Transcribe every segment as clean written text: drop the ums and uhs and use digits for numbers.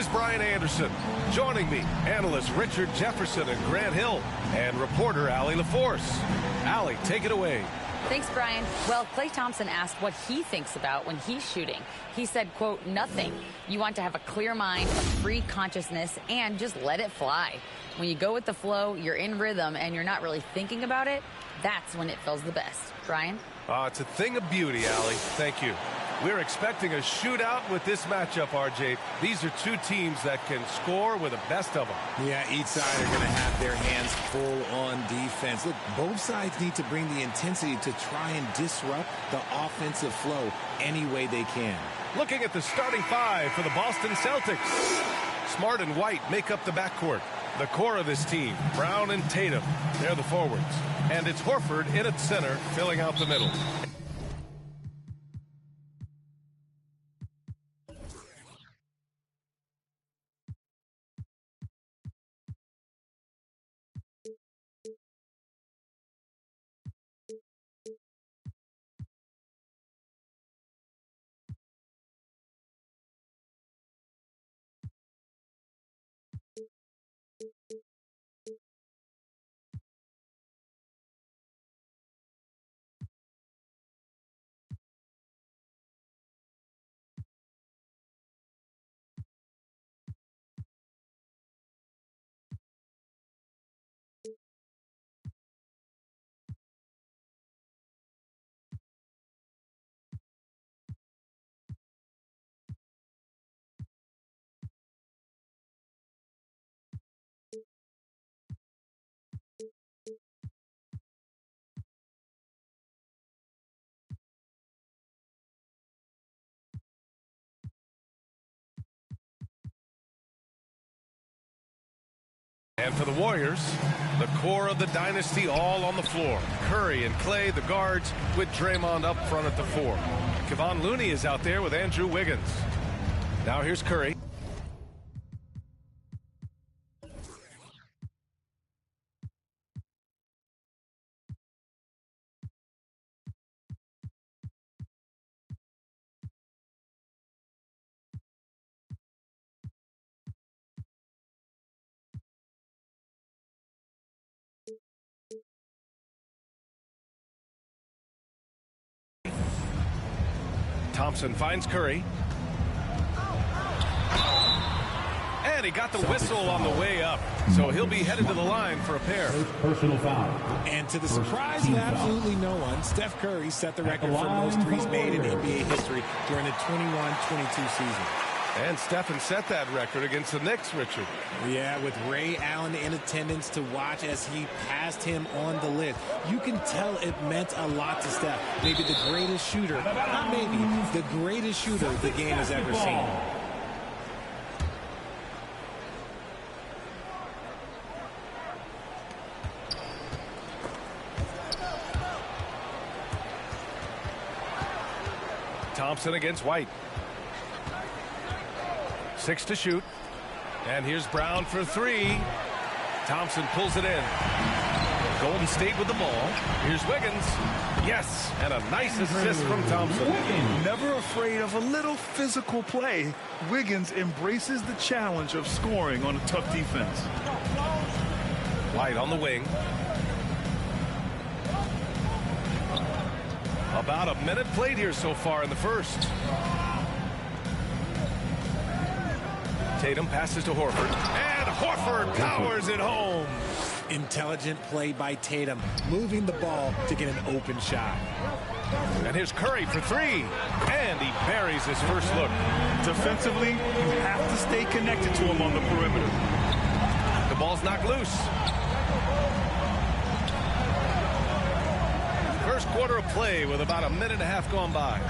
Here's Brian Anderson. Joining me, analysts Richard Jefferson and Grant Hill, and reporter Allie LaForce. Allie, take it away. Thanks, Brian. Well, Klay Thompson asked what he thinks about when he's shooting. He said, quote, nothing. You want to have a clear mind, a free consciousness, and just let it fly. When you go with the flow, you're in rhythm, and you're not really thinking about it, that's when it feels the best. Brian? It's a thing of beauty, Allie. Thank you. We're expecting a shootout with this matchup, RJ. These are two teams that can score with the best of them. Yeah, each side are going to have their hands full on defense. Look, both sides need to bring the intensity to try and disrupt the offensive flow any way they can. Looking at the starting five for the Boston Celtics. Smart and White make up the backcourt. The core of this team, Brown and Tatum, they're the forwards. And it's Horford in at center, filling out the middle. And for the Warriors, the core of the dynasty all on the floor. Curry and Klay, the guards, with Draymond up front at the four. Kevon Looney is out there with Andrew Wiggins. Now here's Curry. Thompson finds Curry. And he got the whistle on the way up. So he'll be headed to the line for a pair. Personal foul. And to the surprise of absolutely no one, Steph Curry set the record for most threes made in NBA history during the 21-22 season. And Stephen set that record against the Knicks, Richard. Yeah, with Ray Allen in attendance to watch as he passed him on the list. You can tell it meant a lot to Steph. Maybe the greatest shooter, not maybe, the greatest shooter the game has ever seen. Thompson against White. 6 to shoot. And here's Brown for three. Thompson pulls it in. Golden State with the ball. Here's Wiggins. Yes, and a nice assist from Thompson. Never afraid of a little physical play, Wiggins embraces the challenge of scoring on a tough defense. White on the wing. About a minute played here so far in the first. Tatum passes to Horford, and Horford powers it home. Intelligent play by Tatum, moving the ball to get an open shot. And here's Curry for three, and he buries his first look. Defensively, you have to stay connected to him on the perimeter. The ball's knocked loose. First quarter of play with about a minute and a half gone by.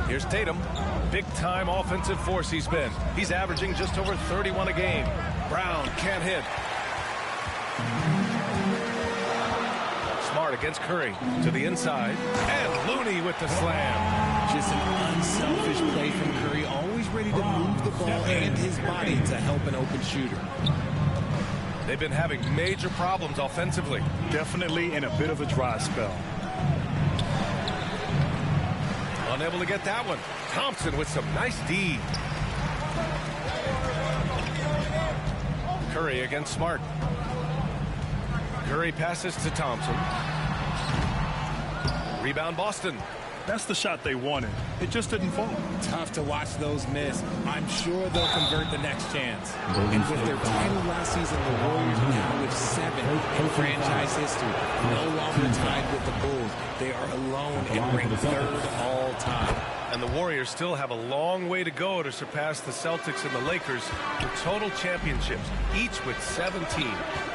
Here's Tatum. Big-time offensive force he's been. He's averaging just over 31 a game. Brown can't hit. Smart against Curry to the inside. And Looney with the slam. Just an unselfish play from Curry, always ready to move the ball and his body to help an open shooter. They've been having major problems offensively. Definitely in a bit of a dry spell. Unable to get that one. Thompson with some nice D. Curry against Smart. Curry passes to Thompson. Rebound Boston. That's the shot they wanted. It just didn't fall. Tough to watch those miss. I'm sure they'll convert the next chance. And with their title last season, the Warriors are now with 7 in franchise history. No longer tied with the Bulls. They are alone and ranked 3rd all time. And the Warriors still have a long way to go to surpass the Celtics and the Lakers for total championships, each with 17.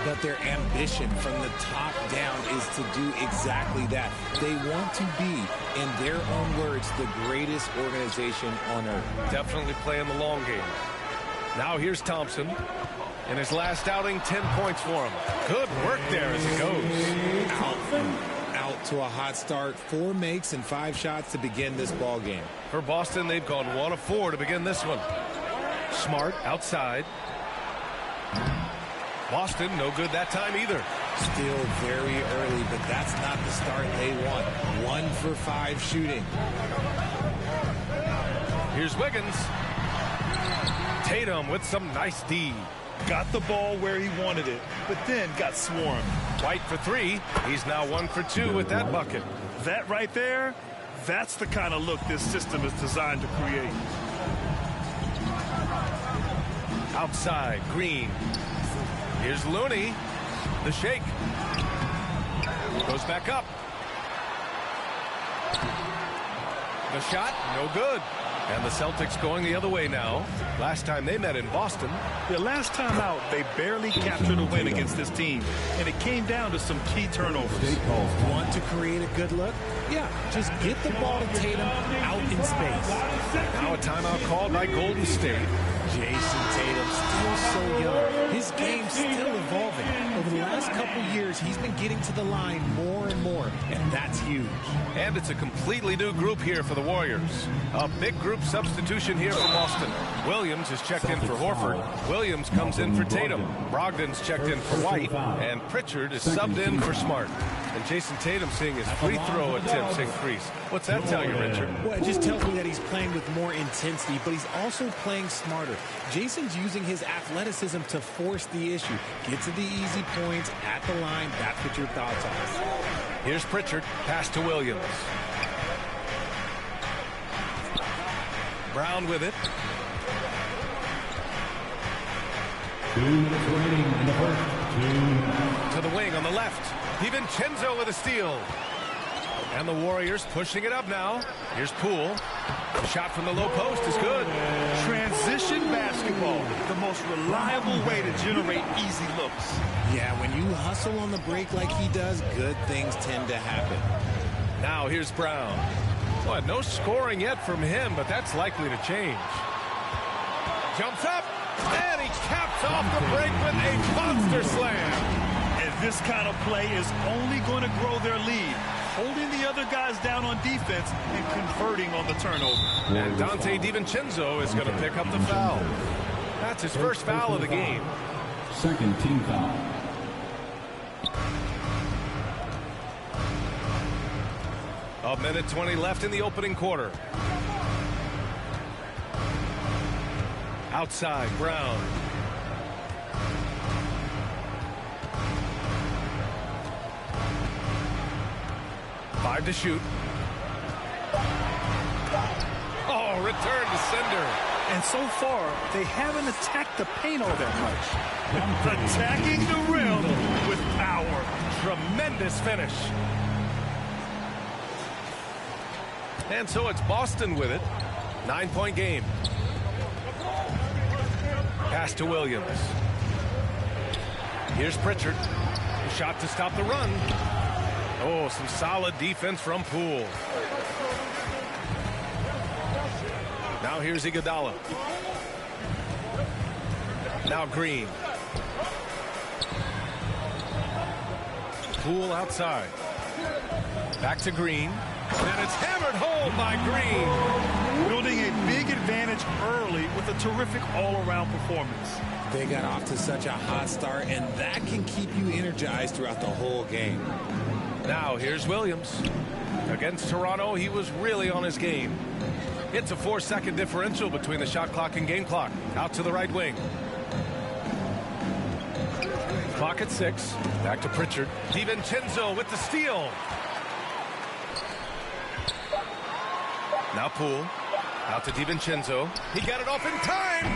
But their ambition from the top down is to do exactly that. They want to be, in their own words, the greatest organization on earth. Definitely playing the long game. Now here's Thompson. In his last outing, 10 points for him. Good work there as it goes. Out to a hot start. 4 makes and 5 shots to begin this ball game. For Boston, they've gone 1 of 4 to begin this one. Smart outside. Boston, no good that time either. Still very early, but that's not the start they want. 1 for 5 shooting. Here's Wiggins. Tatum with some nice D. Got the ball where he wanted it, but then got swarmed. White for 3. He's now 1 for 2 with that bucket. That right there, that's the kind of look this system is designed to create. Outside, Green. Here's Looney. The shake. Goes back up. The shot, no good. And the Celtics going the other way now. Last time they met in Boston. The last time out, they barely captured a win against this team. And it came down to some key turnovers. Want to create a good look? Yeah, just get the ball to Tatum out in space. Now a timeout called by Golden State. Jason Tatum, still so young. His game's still evolving. Over the last couple years, he's been getting to the line more and more, and that's huge. And it's a completely new group here for the Warriors. A big group substitution here for Boston. Williams is checked in for Horford. Williams comes in for Tatum. Brogdon's checked in for White. And Pritchard is subbed in for Smart. And Jason Tatum seeing his free throw attempts increase. What's that tell you, Richard? Well, it just tells me that he's playing with more intensity, but he's also playing smarter. Jason's using his athleticism to force the issue. Get to the easy points at the line. That's what your thoughts are. Here's Pritchard. Pass to Williams. Brown with it. 2 minutes remaining in the first. To the wing on the left. DiVincenzo with a steal. And the Warriors pushing it up now. Here's Poole. The shot from the low post is good. Transition basketball, the most reliable way to generate easy looks. Yeah, when you hustle on the break like he does, good things tend to happen. Now here's Brown. Boy, no scoring yet from him, but that's likely to change. Jumps up, and he caps off the break with a monster slam. And this kind of play is only going to grow their lead, holding the other guys down on defense and converting on the turnover. And Dante DiVincenzo is going to pick up the foul. That's his first foul of the game. Second team foul. A minute 20 left in the opening quarter. Outside, Brown. Five to shoot. Oh, return to sender. And so far, they haven't attacked the paint all that much. Attacking the rim with power. Tremendous finish. And so it's Boston with it. 9-point game. Pass to Williams. Here's Pritchard. Shot to stop the run. Oh, some solid defense from Poole. Now here's Iguodala. Now Green. Poole outside. Back to Green. And it's hammered home by Green. Building a big advantage early with a terrific all-around performance. They got off to such a hot start, and that can keep you energized throughout the whole game. Now here's Williams. Against Toronto, he was really on his game. It's a 4-second differential between the shot clock and game clock. Out to the right wing. Clock at 6. Back to Pritchard. DiVincenzo with the steal. Now Poole. Out to DiVincenzo. He got it off in time.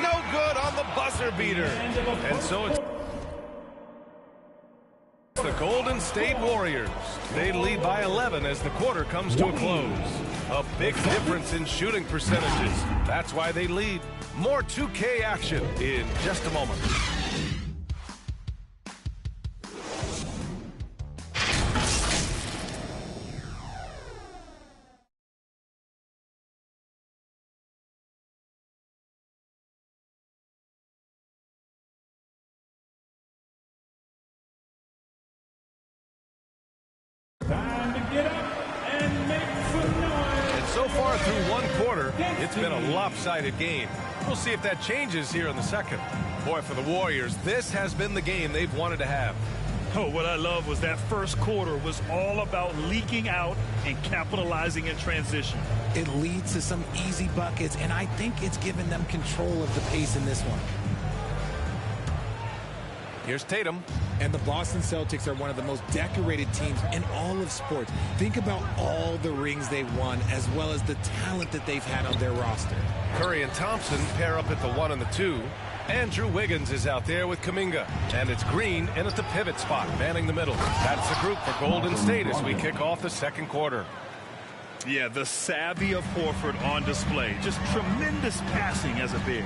No good on the buzzer beater. And so it's the Golden State Warriors. They lead by 11 as the quarter comes to a close. A big difference in shooting percentages. That's why they lead. More 2K action in just a moment. Time to get up and make some noise. And so far through one quarter, it's been a lopsided game. We'll see if that changes here in the second. Boy, for the Warriors, this has been the game they've wanted to have. Oh, what I love was that first quarter was all about leaking out and capitalizing in transition. It leads to some easy buckets, and I think it's given them control of the pace in this one. Here's Tatum. And the Boston Celtics are one of the most decorated teams in all of sports. Think about all the rings they've won, as well as the talent that they've had on their roster. Curry and Thompson pair up at the 1 and the 2. Andrew Wiggins is out there with Kuminga. And it's Green in at the pivot spot, manning the middle. That's the group for Golden State as we kick off the second quarter. Yeah, the savvy of Horford on display. Just tremendous passing as a big.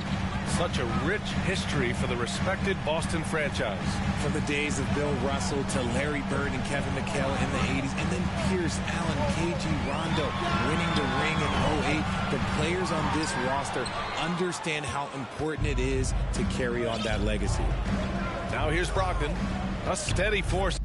Such a rich history for the respected Boston franchise. From the days of Bill Russell to Larry Bird and Kevin McHale in the 80s, and then Pierce, Allen, KG, Rondo winning the ring in 08. The players on this roster understand how important it is to carry on that legacy. Now here's Brogdon, a steady force.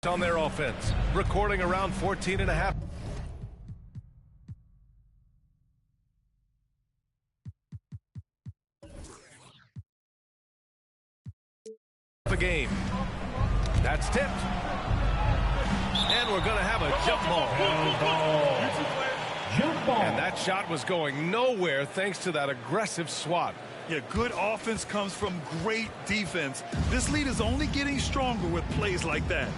On their offense, recording around 14.5. The game. That's tipped. And we're going to have a jump ball. Jump ball. And that shot was going nowhere thanks to that aggressive swat. Yeah, good offense comes from great defense. This lead is only getting stronger with plays like that.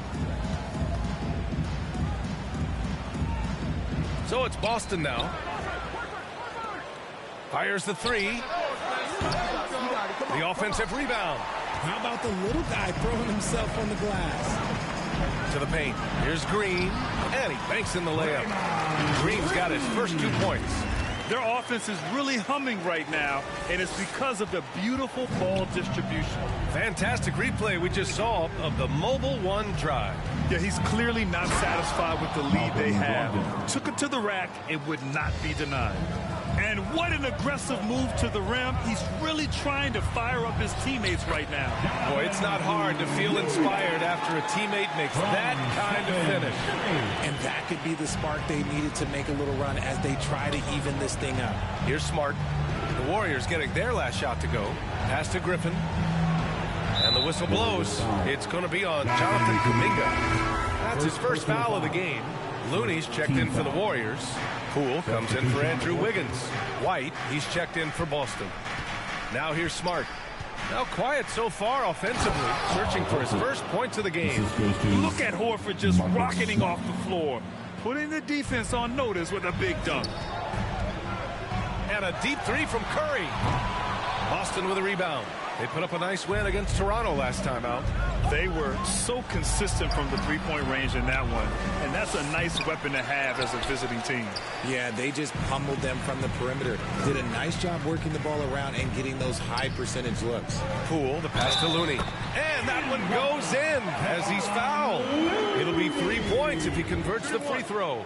So it's Boston now. Fires the 3. The offensive rebound. How about the little guy throwing himself on the glass? To the paint. Here's Green. And he banks in the layup. Green's got his first 2 points. Their offense is really humming right now, and it's because of the beautiful ball distribution. Fantastic replay we just saw of the mobile 1 drive. Yeah, he's clearly not satisfied with the lead they have. Took it to the rack and would not be denied. And what an aggressive move to the rim. He's really trying to fire up his teammates right now. Boy, it's not hard to feel inspired after a teammate makes that kind of finish. And that could be the spark they needed to make a little run as they try to even this thing up. Here's Smart. The Warriors getting their last shot to go. Pass to Griffin. And the whistle blows. It's going to be on Jonathan Kuminga. That's his first foul of the game. Looney's checked in for the Warriors. Poole comes in for Andrew Wiggins. White, he's checked in for Boston. Now here's Smart. Now quiet so far offensively, searching for his first points of the game. Look at Horford just rocketing off the floor, putting the defense on notice with a big dunk. And a deep 3 from Curry. Boston with a rebound. They put up a nice win against Toronto last time out. They were so consistent from the three-point range in that one, and that's a nice weapon to have as a visiting team. Yeah, they just pummeled them from the perimeter. Did a nice job working the ball around and getting those high percentage looks. Poole, the pass to Looney. And that one goes in as he's fouled. It'll be 3 points if he converts the free throw.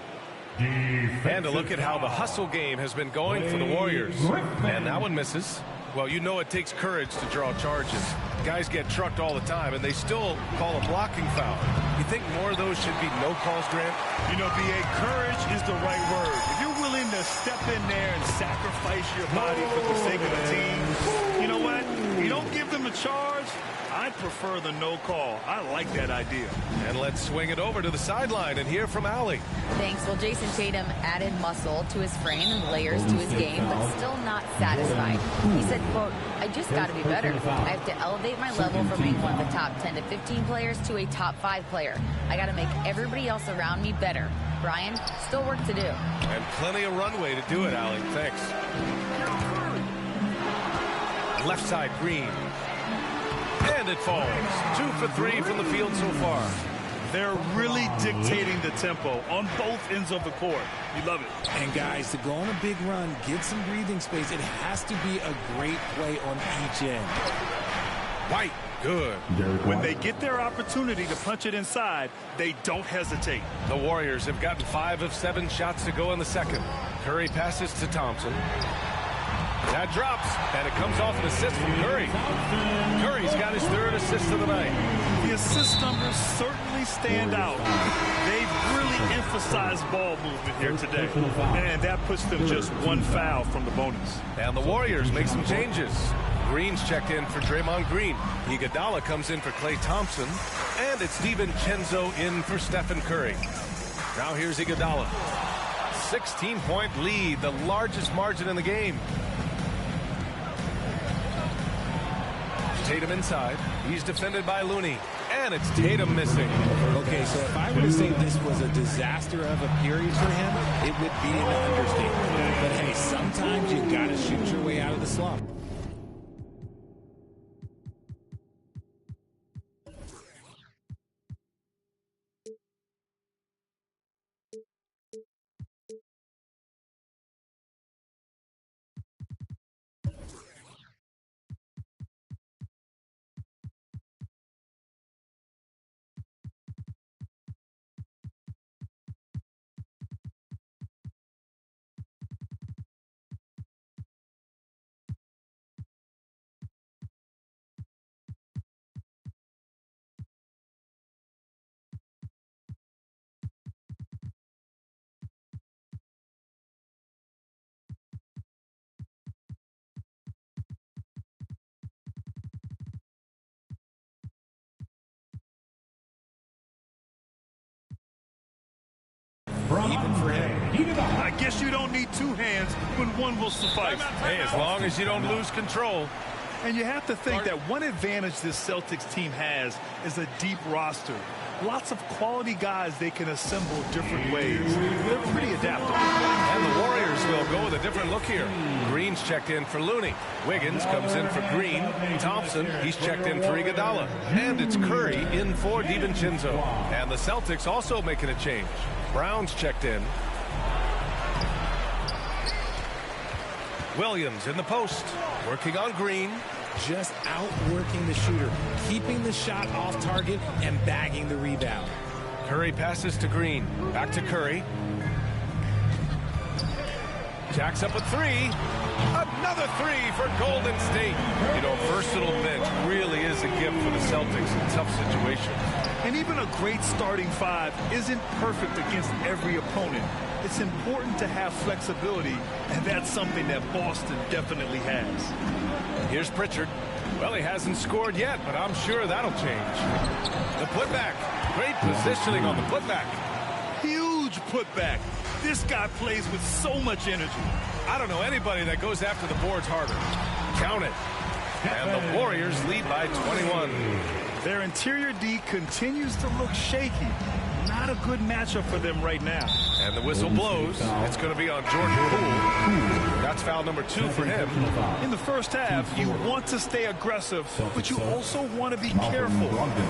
And a look at how the hustle game has been going for the Warriors. And that one misses. Well, you know it takes courage to draw charges. Guys get trucked all the time, and they still call a blocking foul. You think more of those should be no calls, Grant? You know, B.A., courage is the right word. If you're willing to step in there and sacrifice your body for the sake of the team, you know what? You don't give them a charge. I prefer the no call. I like that idea. And let's swing it over to the sideline and hear from Allie. Thanks. Well, Jason Tatum added muscle to his frame and layers to his game, but still not satisfied. He said, quote, I just got to be better. I have to elevate my level from being one of the top 10 to 15 players to a top 5 player. I got to make everybody else around me better. Brian, still work to do. And plenty of runway to do it, Allie. Thanks. Left side, Green. And it falls. 2 for 3 from the field so far. They're really dictating the tempo on both ends of the court. You love it. And guys, to go on a big run, get some breathing space, it has to be a great play on each end. White, good. When they get their opportunity to punch it inside, they don't hesitate. The Warriors have gotten 5 of 7 shots to go in the second. Curry passes to Thompson. That drops, and it comes off an assist from Curry. Curry's got his 3rd assist of the night. The assist numbers certainly stand out. They've really emphasized ball movement here today, and that puts them just 1 foul from the bonus. And the Warriors make some changes. Green's checked in for Draymond Green. Iguodala comes in for Klay Thompson, and it's DiVincenzo in for Stephen Curry. Now here's Iguodala. 16-point lead, the largest margin in the game. Tatum inside. He's defended by Looney. And it's Tatum missing. Okay, so if I were to say this was a disaster of a period for him, it would be an understatement. But hey, sometimes you got to shoot your way out of the slump. Even for him. I guess you don't need 2 hands when 1 will suffice. Hey, as long as you don't lose control. And you have to think that one advantage this Celtics team has is a deep roster. Lots of quality guys they can assemble different ways. They're pretty adaptable. And the Warriors will go with a different look here. Green's checked in for Looney. Wiggins comes in for Green. Thompson, he's checked in for Iguodala. And it's Curry in for DiVincenzo. And the Celtics also making a change. Brown's checked in. Williams in the post. Working on Green. Just outworking the shooter, keeping the shot off target and bagging the rebound. Curry passes to Green. Back to Curry. Jacks up a 3. Another 3 for Golden State. You know, versatile bench really is a gift for the Celtics in tough situations. And even a great starting 5 isn't perfect against every opponent. It's important to have flexibility, and that's something that Boston definitely has. Here's Pritchard. Well, he hasn't scored yet, but I'm sure that'll change. The putback. Great positioning on the putback. Huge putback. This guy plays with so much energy. I don't know anybody that goes after the boards harder. Count it. And the Warriors lead by 21. Their interior D continues to look shaky. not a good matchup for them right now. And the whistle blows. It's going to be on Jordan Poole. That's foul number 2 for him. In the first half, you want to stay aggressive, but you also want to be careful.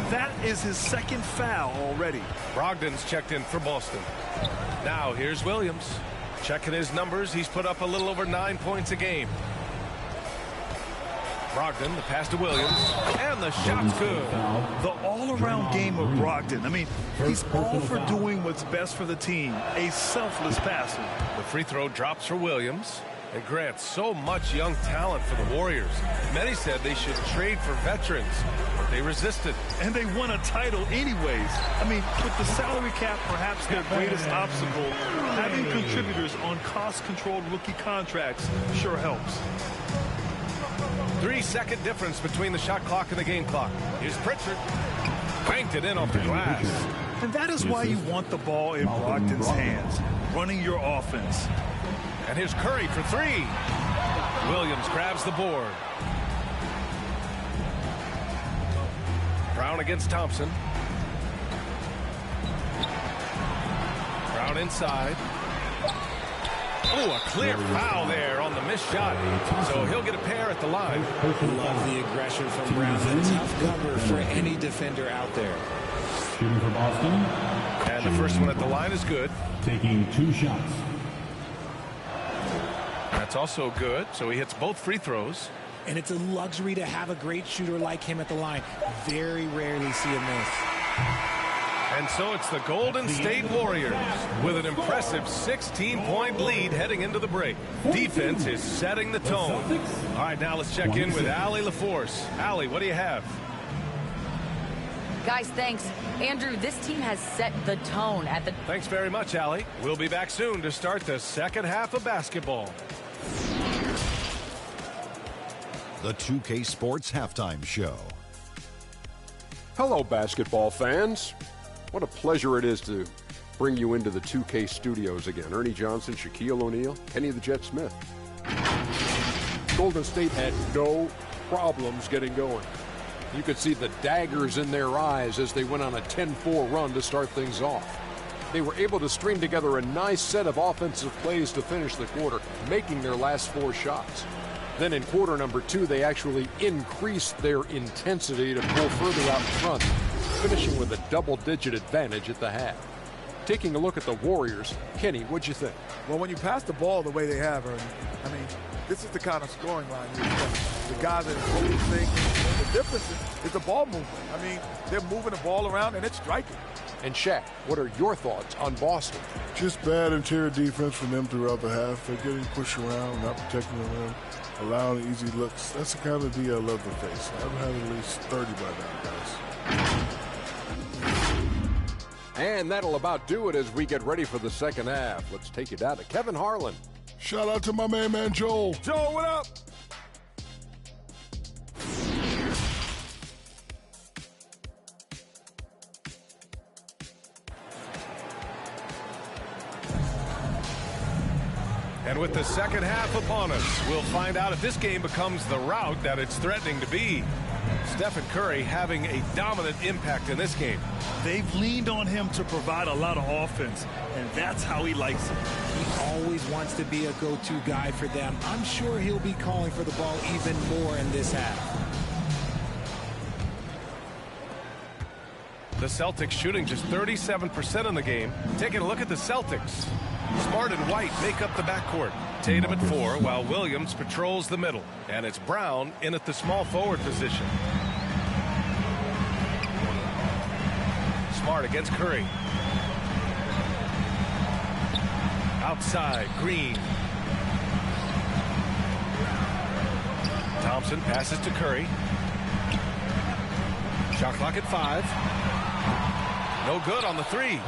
That is his second foul already. Brogdon's checked in for Boston. Now here's Williams. Checking his numbers, he's put up a little over 9 points a game. Brogdon, the pass to Williams, and the shot's good. The all-around game of Brogdon. I mean, he's all for doing what's best for the team. A selfless passer. The free throw drops for Williams. And Grant, so much young talent for the Warriors. Many said they should trade for veterans, but they resisted. And they won a title anyways. I mean, with the salary cap perhaps their greatest obstacle, having contributors on cost-controlled rookie contracts sure helps. 3-second difference between the shot clock and the game clock. Here's Pritchard. Banked it in off the glass. And that is why you want the ball in Brogdon's hands, running your offense. And here's Curry for 3. Williams grabs the board. Brown against Thompson. Brown inside. Oh, a clear foul there on the missed shot. So he'll get a pair at the line. Love the aggression from Brown. A tough cover for any defender out there. Shooting for Boston. And the first one at the line is good. Taking 2 shots. That's also good. So he hits both free throws. And it's a luxury to have a great shooter like him at the line. Very rarely see a miss. And so it's the Golden State Warriors with an impressive 16-point lead heading into the break. Defense is setting the tone. All right, now let's check in with Allie LaForce. Allie, what do you have? Guys, thanks. Andrew, this team has set the tone at the... Thanks very much, Allie. We'll be back soon to start the second half of basketball. The 2K Sports Halftime Show. Hello, basketball fans. What a pleasure it is to bring you into the 2K studios again. Ernie Johnson, Shaquille O'Neal, Kenny the Jet Smith. Golden State had no problems getting going. You could see the daggers in their eyes as they went on a 10-4 run to start things off. They were able to string together a nice set of offensive plays to finish the quarter, making their last 4 shots. Then in quarter number 2, they actually increased their intensity to pull further out in front, finishing with a double-digit advantage at the half. Taking a look at the Warriors, Kenny, what'd you think? Well, when you pass the ball the way they have, Ernie, I mean, this is the kind of scoring line you expect. The guys that are focusing. The difference is the ball movement. I mean, they're moving the ball around and it's striking. And Shaq, what are your thoughts on Boston? Just bad interior defense from them throughout the half. They're getting pushed around, not protecting the rim, allowing easy looks. That's the kind of D I love to face. I've had at least 30 by now, guys. And that'll about do it as we get ready for the second half. Let's take you down to Kevin Harlan. Shout out to my main man, Joel. Joel, what up? And with the second half upon us, we'll find out if this game becomes the rout that it's threatening to be. Stephen Curry having a dominant impact in this game. They've leaned on him to provide a lot of offense, and that's how he likes it. He always wants to be a go-to guy for them. I'm sure he'll be calling for the ball even more in this half. The Celtics shooting just 37% in the game. Taking a look at the Celtics. Smart and White make up the backcourt. Tatum at 4 while Williams patrols the middle. And it's Brown in at the small forward position. Smart against Curry. Outside, Green. Thompson passes to Curry. Shot clock at 5. No good on the 3.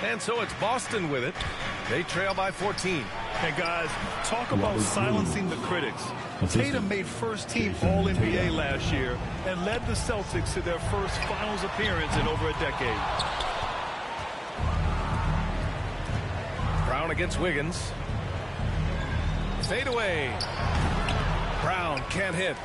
And so it's Boston with it. They trail by 14. And guys, talk about silencing the critics. Tatum made first team All-NBA last year and led the Celtics to their first finals appearance in over a decade. Brown against Wiggins. Fade away. Brown can't hit.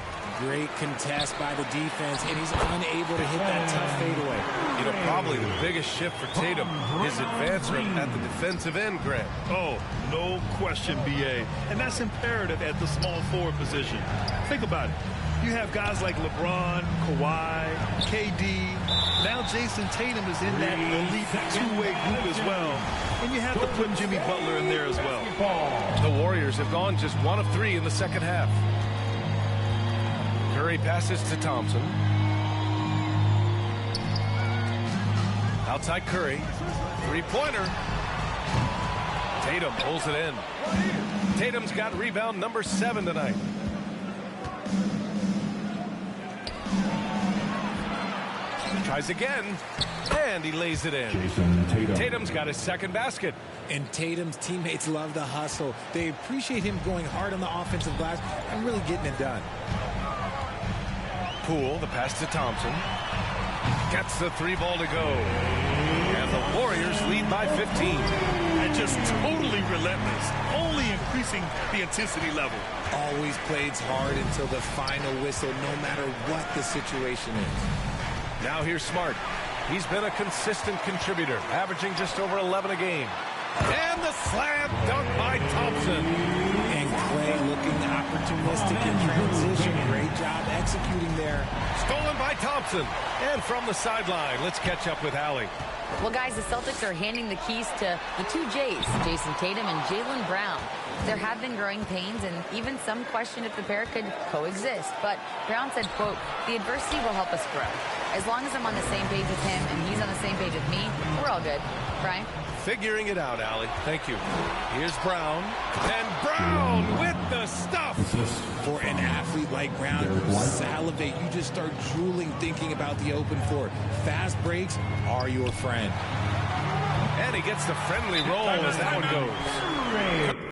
Great contest by the defense, and he's unable to hit that tough fadeaway. You know, probably the biggest shift for Tatum, his advancement at the defensive end, Grant. Oh, no question, B.A. And that's imperative at the small forward position. Think about it. You have guys like LeBron, Kawhi, KD. Now Jason Tatum is in that elite two-way group as well. And you have to put Jimmy Butler in there as well. The Warriors have gone just 1 of 3 in the second half. Curry passes to Thompson. Outside Curry. Three-pointer. Tatum pulls it in. Tatum's got rebound number 7 tonight. Tries again, and he lays it in. Tatum's got his second basket. And Tatum's teammates love the hustle. They appreciate him going hard on the offensive glass and really getting it done. Poole, the pass to Thompson. Gets the 3 ball to go. And the Warriors lead by 15. And just totally relentless, only increasing the intensity level. Always plays hard until the final whistle, no matter what the situation is. Now here's Smart. He's been a consistent contributor, averaging just over 11 a game. And the slam dunk by Thompson. And Clay looking opportunistic in transition. Great job executing there. Stolen by Thompson. And from the sideline, let's catch up with Allie. Well, guys, the Celtics are handing the keys to the 2 J's, Jason Tatum and Jaylen Brown. There have been growing pains, and even some question if the pair could coexist. But Brown said, quote, "The adversity will help us grow. As long as I'm on the same page with him and he's on the same page with me, we're all good." Brian? Figuring it out, Allie. Thank you. Here's Brown. And Brown with the stuff. For an athlete like Brown, you salivate. You just start drooling thinking about the open floor. Fast breaks are your friend. And he gets the friendly roll as that one goes.